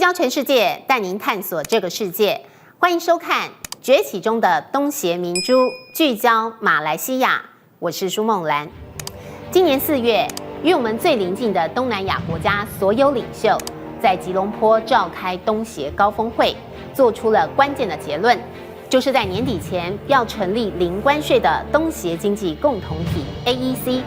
焦全世界，带您探索这个世界。欢迎收看《崛起中的东协明珠》，聚焦马来西亚。我是舒梦兰。今年4月，与我们最邻近的东南亚国家所有领袖在吉隆坡召开东协高峰会，做出了关键的结论，就是在年底前要成立零关税的东协经济共同体 AEC。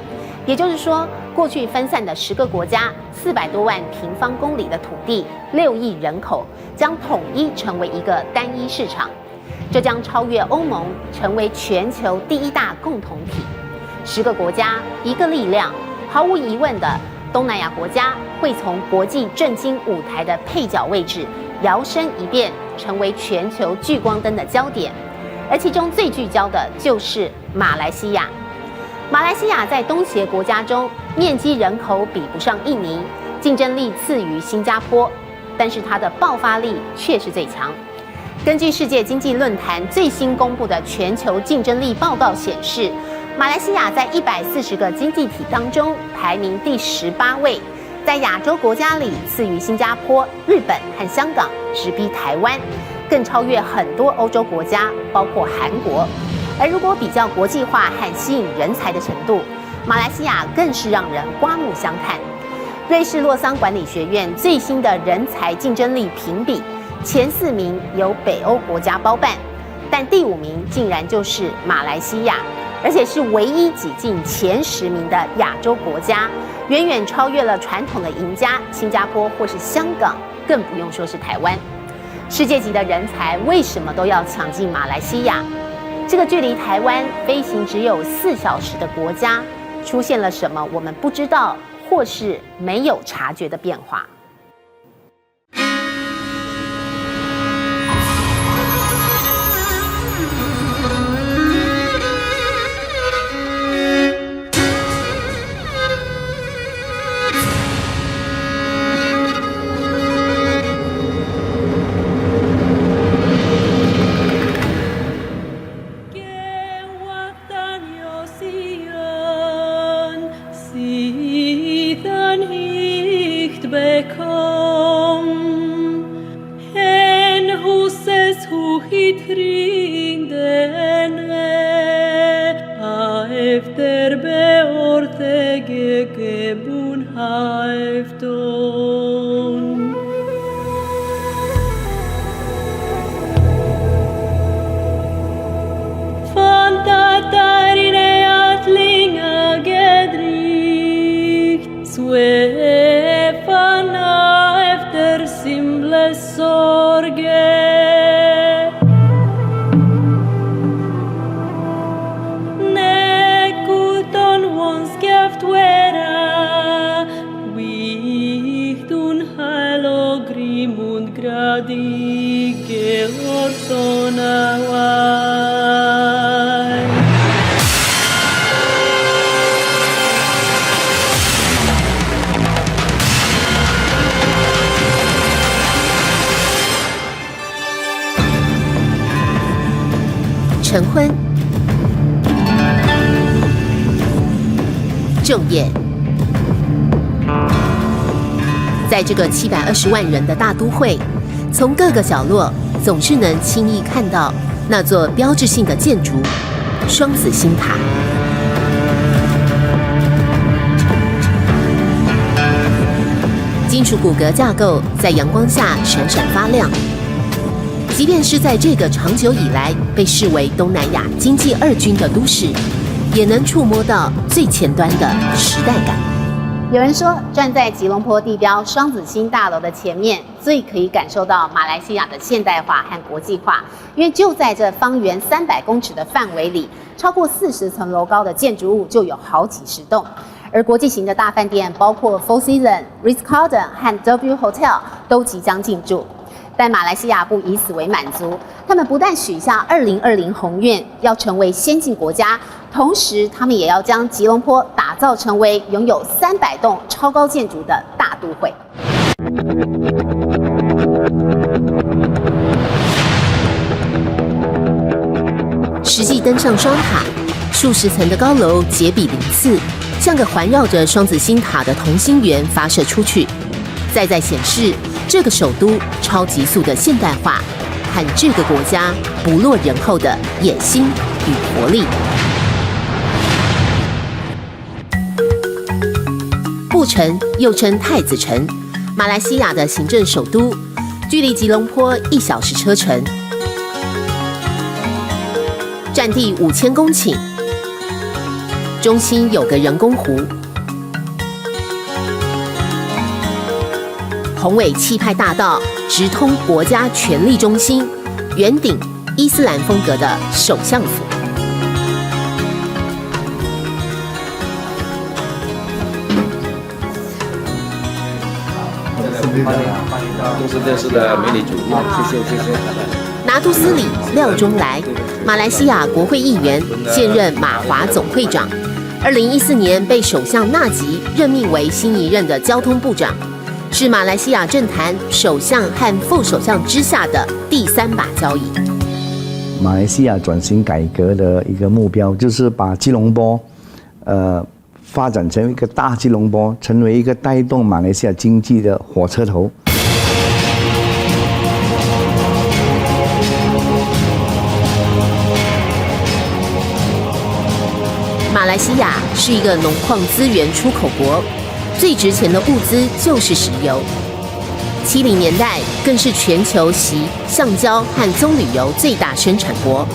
也就是说，过去分散的10个国家，400多万平方公里的土地，6亿人口，将统一成为一个单一市场。这将超越欧盟，成为全球第1大共同体。10个国家，1个力量。毫无疑问的，东南亚国家会从国际政经舞台的配角位置摇身一变，成为全球聚光灯的焦点。而其中最聚焦的就是马来西亚。马来西亚在东协国家中，面积人口比不上印尼，竞争力次于新加坡，但是它的爆发力却是最强。根据世界经济论坛最新公布的全球竞争力报告显示，马来西亚在140个经济体当中排名第18位，在亚洲国家里次于新加坡、日本和香港，直逼台湾，更超越很多欧洲国家，包括韩国。而如果比较国际化和吸引人才的程度，马来西亚更是让人刮目相看。瑞士洛桑管理学院最新的人才竞争力评比，前4名由北欧国家包办，但第5名竟然就是马来西亚，而且是唯一挤进前10名的亚洲国家，远远超越了传统的赢家新加坡或是香港，更不用说是台湾。世界级的人才为什么都要抢进马来西亚？这个距离台湾飞行只有4小时的国家，出现了什么我们不知道或是没有察觉的变化？晨昏、昼夜，在这个720万人的大都会，从各个角落总是能轻易看到那座标志性的建筑——双子星塔。金属骨骼架构在阳光下闪闪发亮。即便是在这个长久以来被视为东南亚经济2军的都市，也能触摸到最前端的时代感。有人说，站在吉隆坡地标双子星大楼的前面，最可以感受到马来西亚的现代化和国际化，因为就在这方圆300公尺的范围里，超过40层楼高的建筑物就有好几10栋。而国际型的大饭店，包括 Four Seasons、Ritz-Carlton 和 W Hotel 都即将进驻。但马来西亚不以此为满足，他们不但许下2020宏愿，要成为先进国家，同时他们也要将吉隆坡打造成为拥有300栋超高建筑的大都会。实际登上双塔，数十层的高楼结比鳞次，像个环绕着双子星塔的同心圆发射出去。再显示这个首都超急速的现代化和这个国家不落人后的野心与活力。布城又称太子城，马来西亚的行政首都，距离吉隆坡1小时车程，占地5000公顷，中心有个人工湖，宏伟气派大道直通国家权力中心，圆顶伊斯兰风格的首相府。东视电视的美女主播，谢谢。拿督斯里廖中来，马来西亚国会议员，现任马华总会长。2014年被首相纳吉任命为新一任的交通部长，是马来西亚政坛首相和副首相之下的第3把交椅。马来西亚转型改革的一个目标，就是把吉隆坡，发展成一个大吉隆坡，成为一个带动马来西亚经济的火车头。马来西亚是一个农矿资源出口国，最值钱的物资就是石油。70年代更是全球锡、橡胶和棕榈油最大生产国。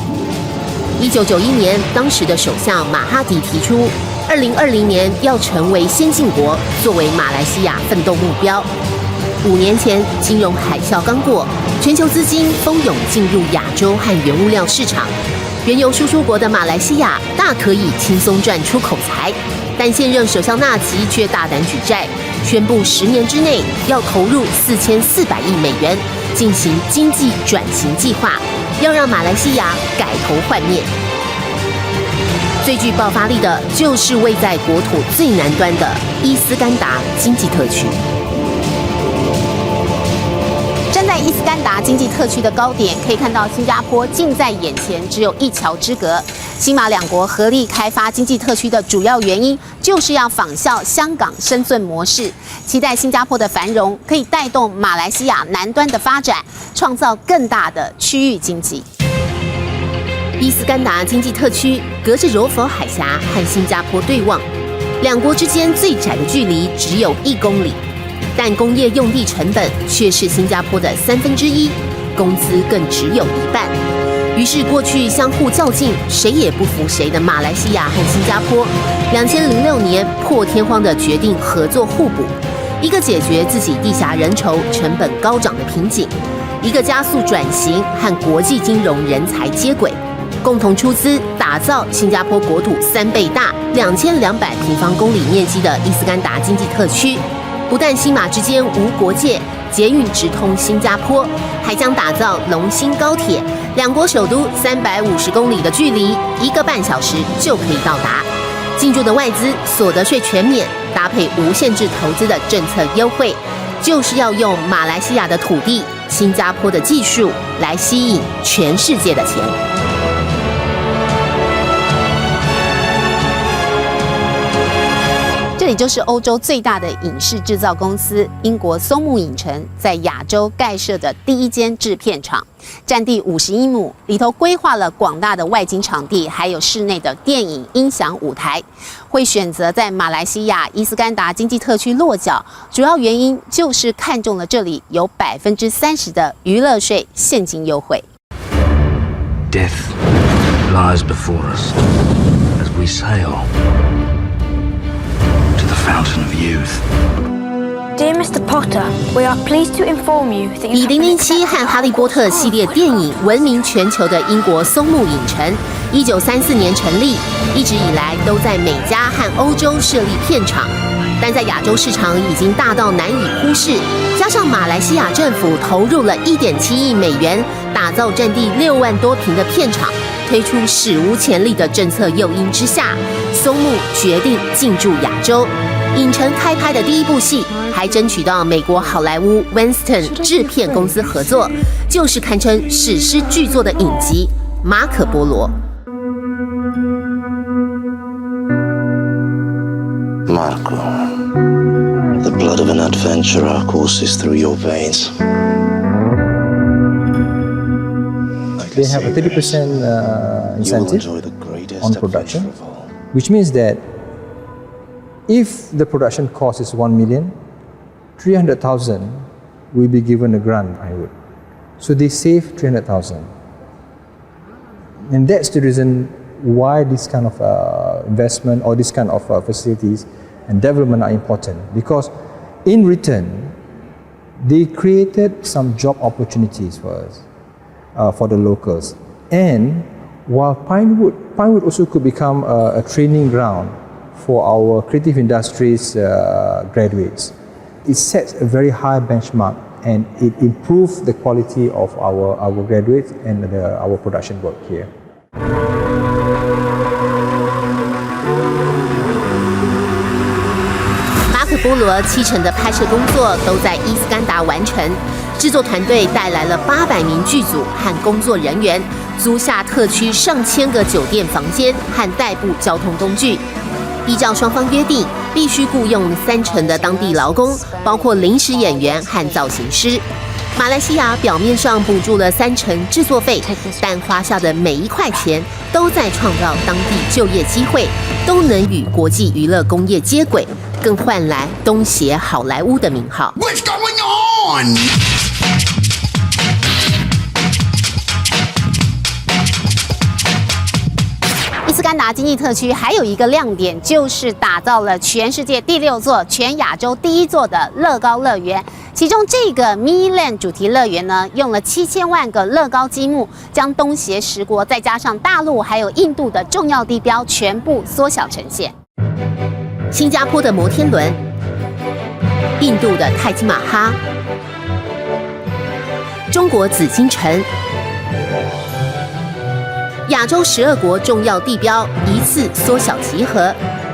1991年，当时的首相马哈迪提出，2020年要成为先进国，作为马来西亚奋斗目标。5年前，金融海啸刚过，全球资金蜂拥进入亚洲和原物料市场。原油输出国的马来西亚大可以轻松赚出口财，但现任首相纳吉却大胆举债，宣布10年之内要投入4400亿美元进行经济转型计划，要让马来西亚改头换面。最具爆发力的就是位在国土最南端的伊斯干达经济特区。站在伊斯干达经济特区的高点，可以看到新加坡近在眼前，只有1桥之隔。新马两国合力开发经济特区的主要原因，就是要仿效香港深圳模式，期待新加坡的繁荣可以带动马来西亚南端的发展，创造更大的区域经济。伊斯干达经济特区隔着柔佛海峡和新加坡对望，两国之间最窄的距离只有1公里。但工业用地成本却是新加坡的1/3，工资更只有1半。于是，过去相互较劲、谁也不服谁的马来西亚和新加坡，2006年破天荒地决定合作互补，一个解决自己地狭人稠、成本高涨的瓶颈，一个加速转型和国际金融人才接轨，共同出资打造新加坡国土3倍大、2200平方公里面积的伊斯干达经济特区。不但新马之间无国界，捷运直通新加坡，还将打造龙兴高铁，两国首都350公里的距离，1个半小时就可以到达。进驻的外资所得税全免，搭配无限制投资的政策优惠，就是要用马来西亚的土地、新加坡的技术来吸引全世界的钱。这里就是欧洲最大的影视制造公司英国松木影城在亚洲盖设的第1间制片厂，占地51亩，里头规划了广大的外景场地，还有室内的电影音响舞台。会选择在马来西亚伊斯干达经济特区落脚，主要原因就是看中了这里有30%的娱乐税现金优惠。Death lies before us as we sail to the fountain of youth. Dear Mr. Potter, we are pleased to inform you that 以007和哈利波特系列电影闻名全球的英国松木影城，1934年成立，一直以来都在美加和欧洲设立片场，但在亚洲市场已经大到难以忽视。加上马来西亚政府投入了1.7亿美元，打造占地6万多平的片场，推出史无前例的政策诱因之下，松木决定进驻亚洲。影城开拍的第1部戏，还争取到美国好莱坞 Winston 制片公司合作，就是堪称史诗巨作的影集《马可波罗》。Marco, the blood of an an adventurer courses through your veins. They have a 30% incentive on production, which means that if the production cost is 1 million, 300,000 will be given a grant, I would. So they save 300,000. And that's the reason why this kind of investment or this kind of facilities and development are important, because in return, they created some job opportunities for us, for the locals. And while Pinewood also could become a training ground for our creative industries graduates. It sets a very high benchmark and it improves the quality of our graduates and our production work here. 马可波罗7成的拍摄工作都在伊斯干达完成，制作团队带来了800名剧组和工作人员，租下特区上千个酒店房间和代步交通工具。依照双方约定，必须雇用3成的当地劳工，包括临时演员和造型师。马来西亚表面上补助了3成制作费，但花下的每一块钱都在创造当地就业机会，都能与国际娱乐工业接轨，更换来东协好莱坞的名号。What's going on?伊斯干达经济特区还有一个亮点，就是打造了全世界第6座、全亚洲第1座的乐高乐园。其中这个 Miniland 主题乐园呢，用了7000万个乐高积木，将东协10国再加上大陆还有印度的重要地标全部缩小呈现。新加坡的摩天轮，印度的泰姬玛哈，中国紫禁城。亚洲12国重要地标一次缩小集合，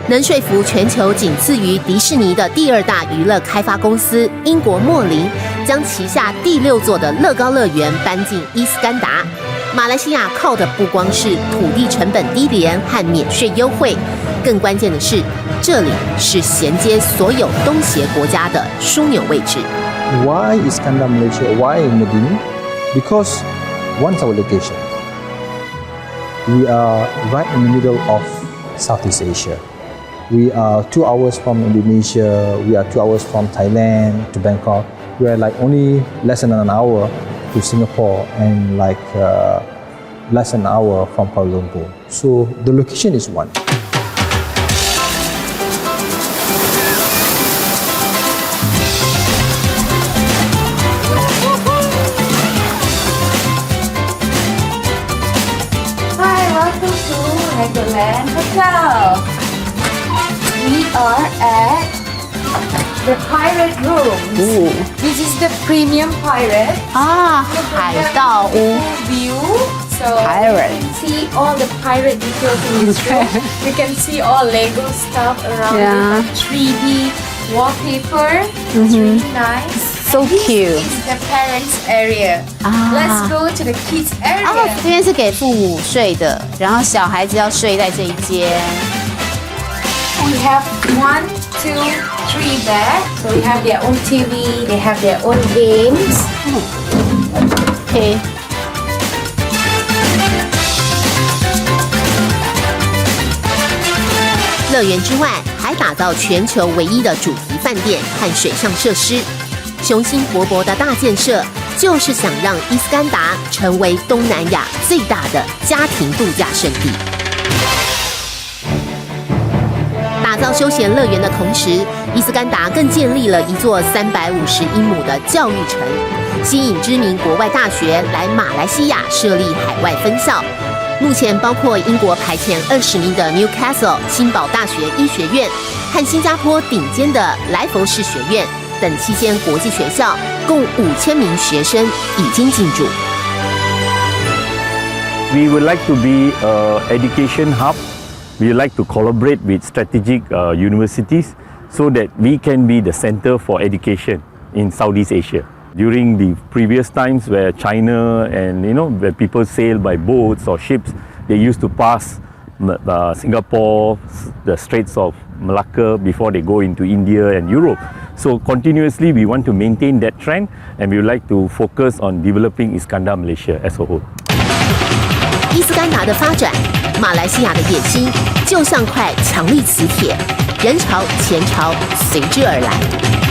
能说服全球仅次于迪士尼的第2大娱乐开发公司英国莫林，将旗下第6座的乐高乐园搬进伊斯干达。马来西亚靠的不光是土地成本低廉和免税优惠，更关键的是，这里是衔接所有东协国家的枢纽位置。Why Iskandar Malaysia? Why Medini? Because one's our location. We are right in the middle of Southeast Asia. We are 2 hours from Indonesia. We are 2 hours from Thailand to Bangkok. We are like only less than an hour to Singapore and like less than an hour from Kuala Lumpur. So the location is one. Legoland Hotel. We are at the pirate rooms. This is the premium pirate. 海盗屋 View. So you can see all the pirate details in this room. You can see all Lego stuff around it, 3D wallpaper. It's really nice. So cute. This is the parents area. Let's go to the kids area. 这边是给父母睡的，然后小孩子要睡在这一间。We have 1, 2, 3 beds. So we have their own TV. They have their own games. Okay. 乐园之外，还打造全球唯一的主题饭店和水上设施。雄心勃勃的大建设，就是想让伊斯干达成为东南亚最大的家庭度假胜地。打造休闲乐园的同时，伊斯干达更建立了一座350英亩的教育城，吸引知名国外大学来马来西亚设立海外分校。目前包括英国排前20名的 Newcastle 新堡大学医学院和新加坡顶尖的莱佛士学院等7间国际学校，共5000名学生已经进驻。We would like to be an education hub. We would like to collaborate with strategic universities so that we can be the center for education in Southeast Asia. During the previous times where China and where people sail by boats or ships, they used to pass Singapore, the Straits of Malacca before they go into India and Europe. So continuously we want to maintain that trend and we would like to focus on developing Iskandar Malaysia as a whole. 伊斯干达的发展，马来西亚的野心就像块强力磁铁，人潮钱潮随之而来。